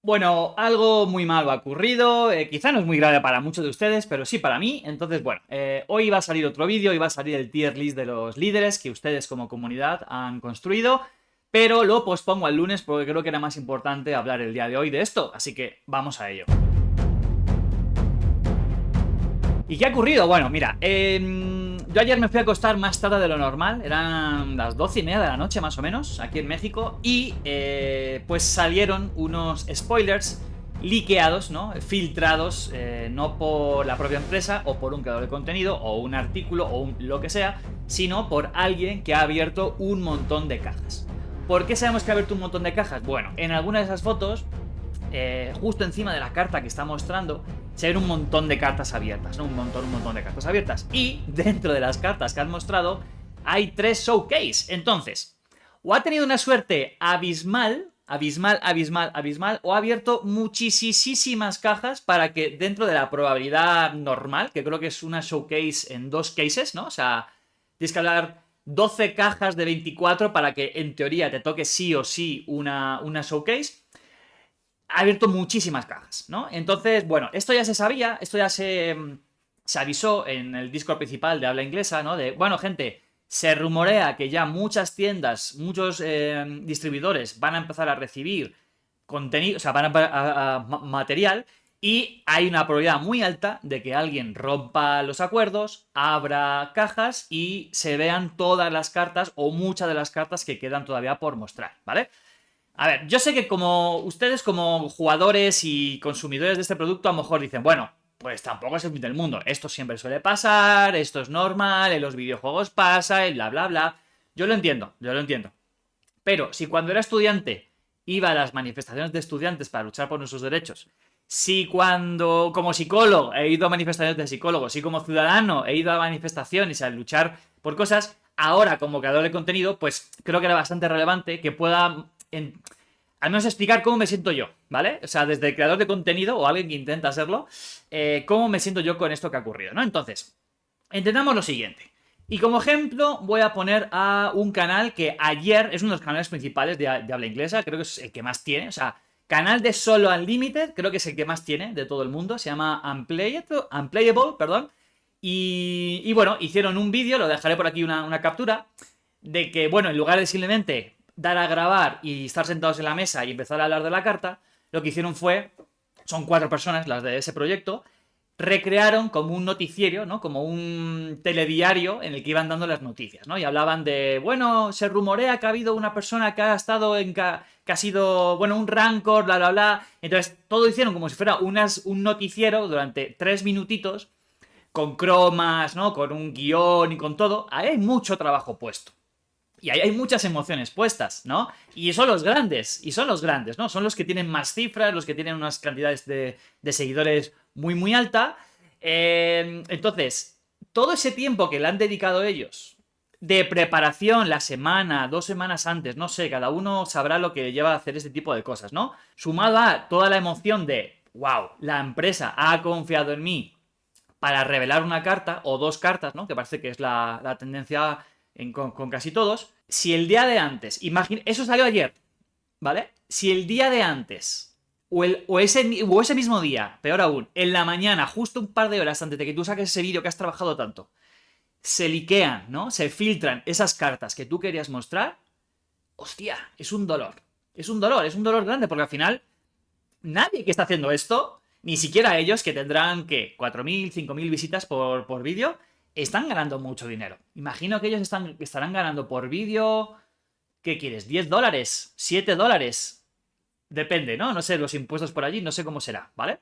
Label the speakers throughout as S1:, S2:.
S1: Bueno, algo muy malo ha ocurrido, quizá no es muy grave para muchos de ustedes, pero sí para mí. Entonces, bueno, hoy va a salir otro vídeo, hoy va a salir el tier list de los líderes que ustedes como comunidad han construido, pero lo pospongo al lunes porque creo que era más importante hablar el día de hoy de esto, así que vamos a ello. ¿Y qué ha ocurrido? Bueno, mira, yo ayer me fui a acostar más tarde de lo normal, eran las 12:30 de la noche más o menos, aquí en México, y pues salieron unos spoilers liqueados, ¿no? Filtrados, no por la propia empresa o por un creador de contenido o un artículo o lo que sea, sino por alguien que ha abierto un montón de cajas. ¿Por qué sabemos que ha abierto un montón de cajas? Bueno, en alguna de esas fotos, justo encima de la carta que está mostrando, se ven un montón de cartas abiertas, ¿no? Un montón de cartas abiertas. Y dentro de las cartas que han mostrado hay 3 showcase. Entonces, o ha tenido una suerte abismal, o ha abierto muchísimas cajas para que dentro de la probabilidad normal, que creo que es una showcase en 2 cases, ¿no? O sea, tienes que hablar 12 cajas de 24 para que en teoría te toque sí o sí una showcase. Ha abierto muchísimas cajas, ¿no? Entonces, bueno, esto ya se sabía, esto ya se avisó en el Discord principal de habla inglesa, ¿no? De, bueno, gente, se rumorea que ya muchas tiendas, muchos distribuidores van a empezar a recibir contenido, o sea, van a material, y hay una probabilidad muy alta de que alguien rompa los acuerdos, abra cajas y se vean todas las cartas o muchas de las cartas que quedan todavía por mostrar, ¿vale? A ver, yo sé que como ustedes como jugadores y consumidores de este producto a lo mejor dicen, bueno, pues tampoco es el fin del mundo, esto siempre suele pasar, esto es normal, en los videojuegos pasa, y bla bla bla. Yo lo entiendo, yo lo entiendo. Pero si cuando era estudiante iba a las manifestaciones de estudiantes para luchar por nuestros derechos, si cuando como psicólogo he ido a manifestaciones de psicólogos, si como ciudadano he ido a manifestaciones a luchar por cosas, ahora como creador de contenido, pues creo que era bastante relevante que pueda al menos explicar cómo me siento yo, ¿vale? O sea, desde el creador de contenido o alguien que intenta hacerlo, cómo me siento yo con esto que ha ocurrido, ¿no? Entonces, entendamos lo siguiente. Y como ejemplo voy a poner a un canal que ayer es uno de los canales principales de habla inglesa, creo que es el que más tiene, o sea, canal de Solo Unlimited, creo que es el que más tiene de todo el mundo, se llama Unplayable, perdón, y bueno, hicieron un vídeo, lo dejaré por aquí una captura, de que, bueno, en lugar de simplemente dar a grabar y estar sentados en la mesa y empezar a hablar de la carta, lo que hicieron fue, son 4 personas las de ese proyecto, recrearon como un noticiero, ¿no? Como un telediario en el que iban dando las noticias, ¿no? Y hablaban de, bueno, se rumorea que ha habido una persona que ha estado que ha sido, bueno, un rancor, bla, bla, bla. Entonces, todo hicieron como si fuera un noticiero durante 3 minutitos, con cromas, ¿no? Con un guión y con todo. Ahí hay mucho trabajo puesto. Y ahí hay muchas emociones puestas, ¿no? Y son los grandes, ¿no? Son los que tienen más cifras, los que tienen unas cantidades de seguidores muy alta. Entonces, todo ese tiempo que le han dedicado ellos de preparación, la semana, 2 semanas antes, no sé, cada uno sabrá lo que lleva a hacer este tipo de cosas, ¿no? Sumado a toda la emoción de, wow, la empresa ha confiado en mí para revelar una carta o 2 cartas, ¿no? Que parece que es la tendencia con casi todos. Si el día de antes, eso salió ayer, ¿vale? Si el día de antes, o ese mismo día, peor aún, en la mañana, justo un par de horas antes de que tú saques ese vídeo que has trabajado tanto, se liquean, ¿no? Se filtran esas cartas que tú querías mostrar, hostia, es un dolor. Es un dolor grande, porque al final, nadie que está haciendo esto, ni siquiera ellos, que tendrán, ¿qué? 4.000, 5.000 visitas por vídeo, están ganando mucho dinero. Imagino que ellos estarán ganando por vídeo, ¿qué quieres? ¿$10? ¿$7? Depende, ¿no? No sé, los impuestos por allí, no sé cómo será, ¿vale?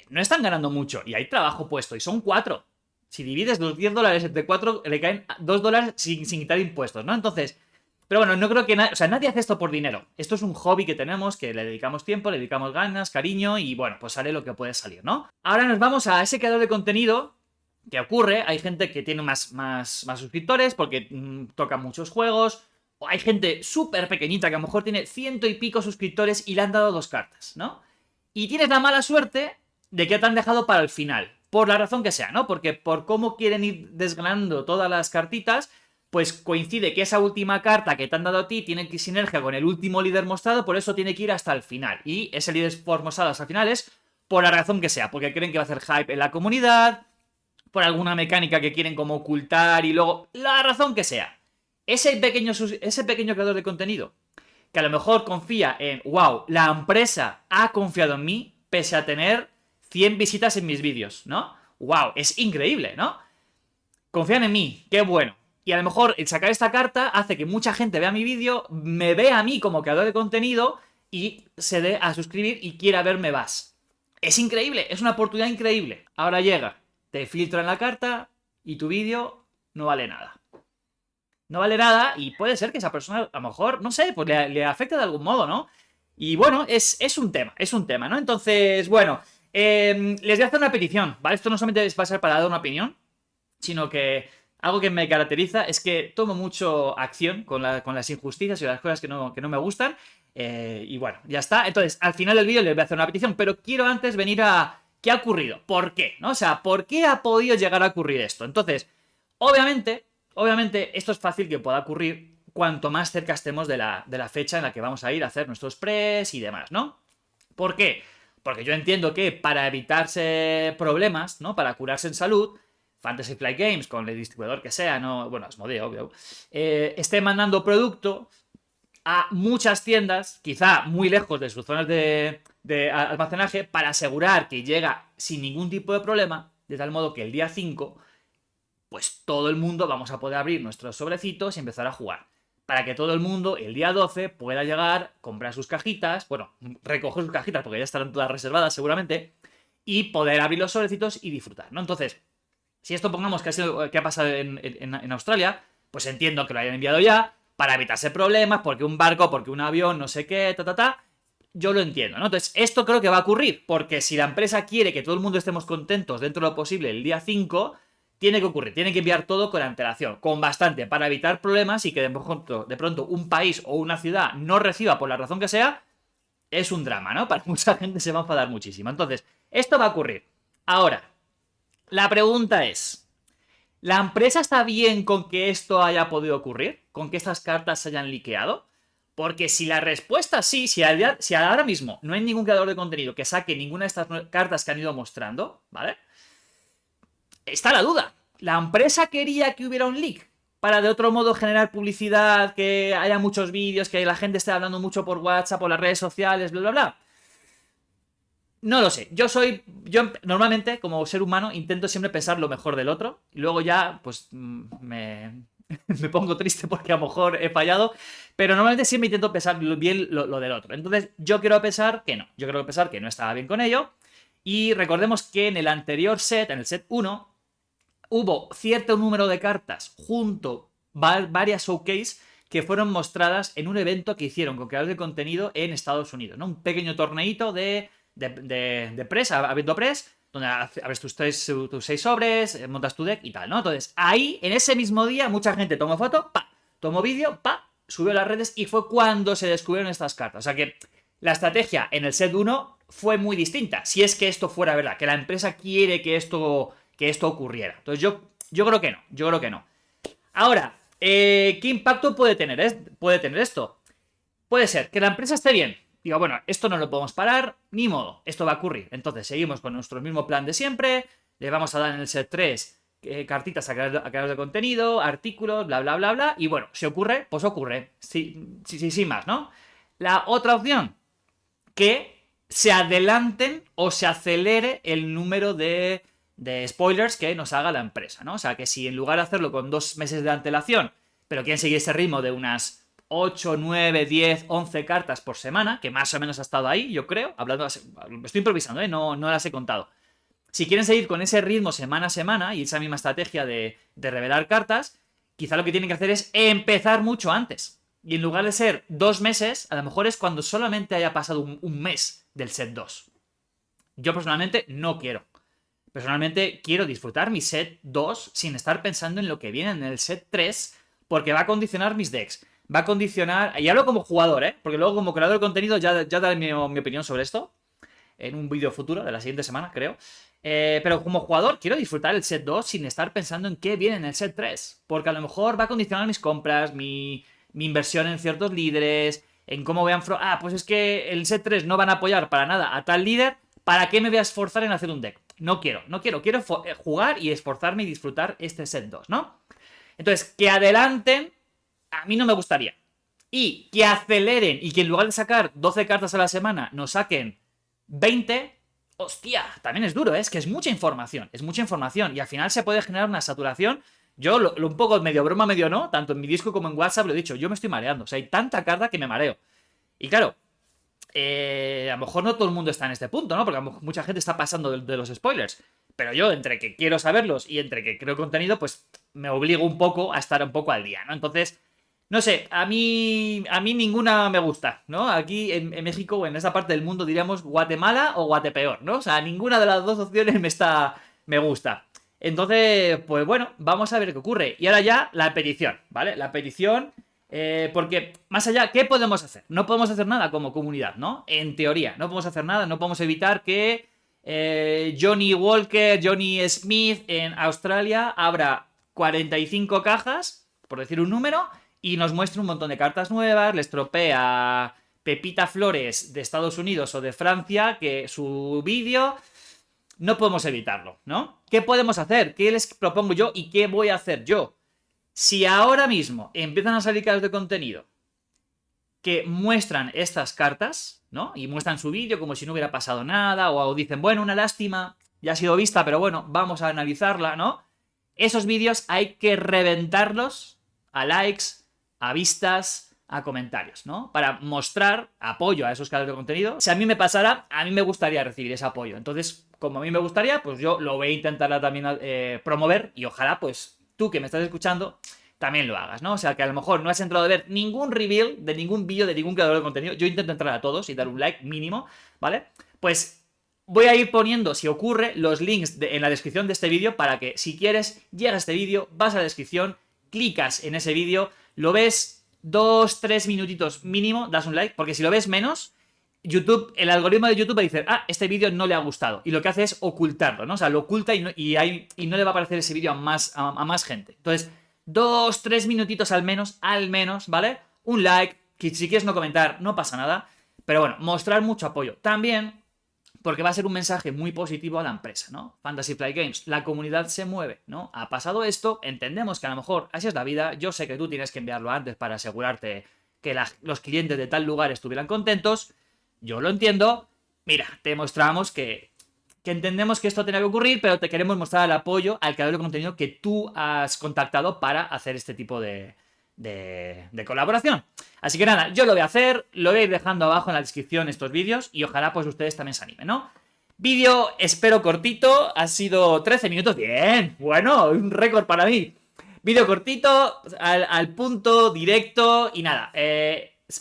S1: No están ganando mucho y hay trabajo puesto y son 4. Si divides los $10 entre 4, le caen $2 sin quitar impuestos, ¿no? Entonces, pero bueno, no creo que o sea, nadie hace esto por dinero. Esto es un hobby que tenemos, que le dedicamos tiempo, le dedicamos ganas, cariño y bueno, pues sale lo que puede salir, ¿no? Ahora nos vamos a ese creador de contenido. ¿Qué ocurre? Hay gente que tiene más suscriptores porque toca muchos juegos. O hay gente súper pequeñita que a lo mejor tiene 100 y pico suscriptores y le han dado 2 cartas, ¿no? Y tienes la mala suerte de que te han dejado para el final. Por la razón que sea, ¿no? Porque por cómo quieren ir desgranando todas las cartitas, pues coincide que esa última carta que te han dado a ti tiene que sinergia con el último líder mostrado, por eso tiene que ir hasta el final. Y ese líder mostrado hasta el final es por la razón que sea, porque creen que va a hacer hype en la comunidad, por alguna mecánica que quieren como ocultar y luego la razón que sea. Ese pequeño creador de contenido que a lo mejor confía en, wow, la empresa ha confiado en mí pese a tener 100 visitas en mis vídeos, ¿no? Wow, es increíble, ¿no? Confían en mí, qué bueno. Y a lo mejor el sacar esta carta hace que mucha gente vea mi vídeo, me vea a mí como creador de contenido y se dé a suscribir y quiera verme más. Es increíble, es una oportunidad increíble. Ahora llega, te filtran la carta y tu vídeo no vale nada. No vale nada y puede ser que esa persona, a lo mejor, no sé, pues le afecte de algún modo, ¿no? Y bueno, es un tema, ¿no? Entonces, bueno, les voy a hacer una petición, ¿vale? Esto no solamente va a ser para dar una opinión, sino que algo que me caracteriza es que tomo mucho acción con las injusticias y las cosas que no me gustan. Y bueno, ya está. Entonces, al final del vídeo les voy a hacer una petición, pero quiero antes venir a ¿qué ha ocurrido? ¿Por qué? ¿No? O sea, ¿por qué ha podido llegar a ocurrir esto? Entonces, obviamente, esto es fácil que pueda ocurrir cuanto más cerca estemos de la fecha en la que vamos a ir a hacer nuestros press y demás, ¿no? ¿Por qué? Porque yo entiendo que para evitarse problemas, ¿no? Para curarse en salud, Fantasy Flight Games, con el distribuidor que sea, no, bueno, Asmodee, obvio, esté mandando producto a muchas tiendas, quizá muy lejos de sus zonas de almacenaje, para asegurar que llega sin ningún tipo de problema, de tal modo que el día 5, pues todo el mundo vamos a poder abrir nuestros sobrecitos y empezar a jugar. Para que todo el mundo el día 12 pueda llegar, comprar sus cajitas, bueno, recoger sus cajitas porque ya estarán todas reservadas seguramente, y poder abrir los sobrecitos y disfrutar, ¿no? Entonces, si esto pongamos que ha pasado en Australia, pues entiendo que lo hayan enviado ya, para evitarse problemas, porque un barco, porque un avión, no sé qué, yo lo entiendo, ¿no? Entonces, esto creo que va a ocurrir, porque si la empresa quiere que todo el mundo estemos contentos dentro de lo posible el día 5, tiene que ocurrir, tiene que enviar todo con antelación, con bastante, para evitar problemas y que de pronto un país o una ciudad no reciba por la razón que sea, es un drama, ¿no? Para mucha gente se va a enfadar muchísimo. Entonces, esto va a ocurrir. Ahora, la pregunta es, ¿la empresa está bien con que esto haya podido ocurrir? ¿Con que estas cartas se hayan liqueado? Porque si la respuesta es sí, si ahora mismo no hay ningún creador de contenido que saque ninguna de estas cartas que han ido mostrando, ¿vale? Está la duda. ¿La empresa quería que hubiera un leak para de otro modo generar publicidad, que haya muchos vídeos, que la gente esté hablando mucho por WhatsApp, por las redes sociales, bla, bla, bla? No lo sé. Yo normalmente, como ser humano, intento siempre pensar lo mejor del otro. Y luego ya, pues, me pongo triste porque a lo mejor he fallado. Pero normalmente siempre intento pensar bien lo del otro. Entonces, yo quiero pensar que no. Yo quiero pensar que no estaba bien con ello. Y recordemos que en el anterior set, en el set 1, hubo cierto número de cartas junto varias showcase que fueron mostradas en un evento que hicieron con creadores de contenido en Estados Unidos, ¿no? Un pequeño torneito de press, habiendo press, donde abres tus 6 sobres, montas tu deck y tal, ¿no? Entonces, ahí, en ese mismo día, mucha gente tomó foto, tomó vídeo, subió a las redes y fue cuando se descubrieron estas cartas. O sea que la estrategia en el set 1 fue muy distinta, si es que esto fuera verdad, que la empresa quiere que esto ocurriera. Entonces, yo creo que no, Ahora, ¿qué impacto puede tener esto? Puede ser que la empresa esté bien. Digo, bueno, esto no lo podemos parar, ni modo, esto va a ocurrir. Entonces seguimos con nuestro mismo plan de siempre, le vamos a dar en el set 3 cartitas a creadores de contenido, artículos, bla, bla, bla, bla, y bueno, si ocurre, pues ocurre, sí, sin más, ¿no? La otra opción, que se adelanten o se acelere el número de spoilers que nos haga la empresa, ¿no? O sea, que si en lugar de hacerlo con 2 meses de antelación, pero quieren seguir ese ritmo de unas 8, 9, 10, 11 cartas por semana, que más o menos ha estado ahí, yo creo, estoy improvisando, no las he contado. Si quieren seguir con ese ritmo semana a semana y esa misma estrategia de revelar cartas, quizá lo que tienen que hacer es empezar mucho antes. Y en lugar de ser 2 meses, a lo mejor es cuando solamente haya pasado un mes del set 2. Yo personalmente no quiero. Personalmente quiero disfrutar mi set 2 sin estar pensando en lo que viene en el set 3, porque va a condicionar mis decks. Va a condicionar, y hablo como jugador, porque luego como creador de contenido ya daré mi opinión sobre esto. en un vídeo futuro de la siguiente semana, creo. Pero como jugador quiero disfrutar el set 2 sin estar pensando en qué viene en el set 3. Porque a lo mejor va a condicionar mis compras, mi inversión en ciertos líderes, en cómo vean... pues es que el set 3 no van a apoyar para nada a tal líder. ¿Para qué me voy a esforzar en hacer un deck? No quiero. Quiero jugar y esforzarme y disfrutar este set 2, ¿no? Entonces, que adelanten, a mí no me gustaría. Y que aceleren y que en lugar de sacar 12 cartas a la semana, nos saquen 20... Hostia, también es duro, ¿eh? Es que es mucha información y al final se puede generar una saturación. Yo lo un poco medio broma, medio no, tanto en mi disco como en WhatsApp lo he dicho, yo me estoy mareando, o sea, hay tanta carta que me mareo. Y claro, a lo mejor no todo el mundo está en este punto, ¿no? Porque mucha gente está pasando de los spoilers. Pero yo, entre que quiero saberlos y entre que creo contenido, pues me obligo un poco a estar un poco al día, ¿no? Entonces... No sé, a mí ninguna me gusta, ¿no? Aquí en México o en esa parte del mundo diríamos Guatemala o Guatepeor, ¿no? O sea, ninguna de las dos opciones me gusta. Entonces, pues bueno, vamos a ver qué ocurre. Y ahora ya la petición, ¿vale? La petición, porque más allá, ¿qué podemos hacer? No podemos hacer nada como comunidad, ¿no? En teoría, no podemos hacer nada, no podemos evitar que Johnny Walker, Johnny Smith en Australia abra 45 cajas, por decir un número, y nos muestra un montón de cartas nuevas, les tropea Pepita Flores de Estados Unidos o de Francia, que su vídeo no podemos evitarlo, ¿no? ¿Qué podemos hacer? ¿Qué les propongo yo y qué voy a hacer yo? Si ahora mismo empiezan a salir cartas de contenido que muestran estas cartas, ¿no? Y muestran su vídeo como si no hubiera pasado nada, o dicen, bueno, una lástima, ya ha sido vista, pero bueno, vamos a analizarla, ¿no? Esos vídeos hay que reventarlos a likes, a vistas, a comentarios, ¿no? Para mostrar apoyo a esos creadores de contenido. Si a mí me pasara, a mí me gustaría recibir ese apoyo. Entonces, como a mí me gustaría, pues yo lo voy a intentar también promover y ojalá, pues, tú que me estás escuchando, también lo hagas, ¿no? O sea, que a lo mejor no has entrado a ver ningún reveal de ningún vídeo de ningún creador de contenido. Yo intento entrar a todos y dar un like mínimo, ¿vale? Pues voy a ir poniendo, si ocurre, los links en la descripción de este vídeo para que, si quieres, llegas a este vídeo, vas a la descripción, clicas en ese vídeo, lo ves 2-3 minutitos mínimo, das un like, porque si lo ves menos, YouTube, el algoritmo de YouTube va a decir, este vídeo no le ha gustado, y lo que hace es ocultarlo, ¿no? O sea, lo oculta y no le va a aparecer ese vídeo a más gente. Entonces, 2-3 minutitos al menos, ¿vale? Un like, que si quieres no comentar, no pasa nada, pero bueno, mostrar mucho apoyo. También... porque va a ser un mensaje muy positivo a la empresa, ¿no? Fantasy Flight Games, la comunidad se mueve, ¿no? Ha pasado esto, entendemos que a lo mejor así es la vida, yo sé que tú tienes que enviarlo antes para asegurarte que los clientes de tal lugar estuvieran contentos, yo lo entiendo, mira, te mostramos que entendemos que esto tenía que ocurrir, pero te queremos mostrar el apoyo al creador de contenido que tú has contactado para hacer este tipo de colaboración. Así que nada, yo lo voy a hacer, lo voy a ir dejando abajo en la descripción estos vídeos y ojalá pues ustedes también se animen, ¿no? Vídeo, espero cortito, ha sido 13 minutos, bien, bueno, un récord para mí. Vídeo cortito, al punto, directo y nada,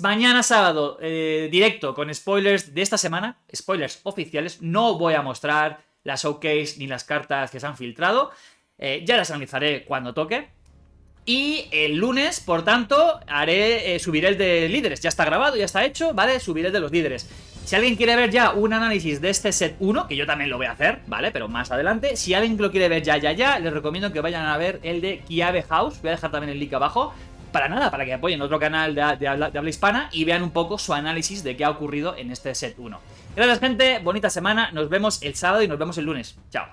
S1: mañana sábado, directo con spoilers de esta semana, spoilers oficiales, no voy a mostrar la showcase ni las cartas que se han filtrado, ya las analizaré cuando toque. Y el lunes, por tanto, subiré el de líderes. Ya está grabado, ya está hecho, ¿vale? Subiré el de los líderes. Si alguien quiere ver ya un análisis de este set 1, que yo también lo voy a hacer, ¿vale? Pero más adelante. Si alguien lo quiere ver ya, les recomiendo que vayan a ver el de Kiabe House. Voy a dejar también el link abajo. Para nada, para que apoyen otro canal de habla hispana y vean un poco su análisis de qué ha ocurrido en este set 1. Gracias, gente. Bonita semana. Nos vemos el sábado y nos vemos el lunes. Chao.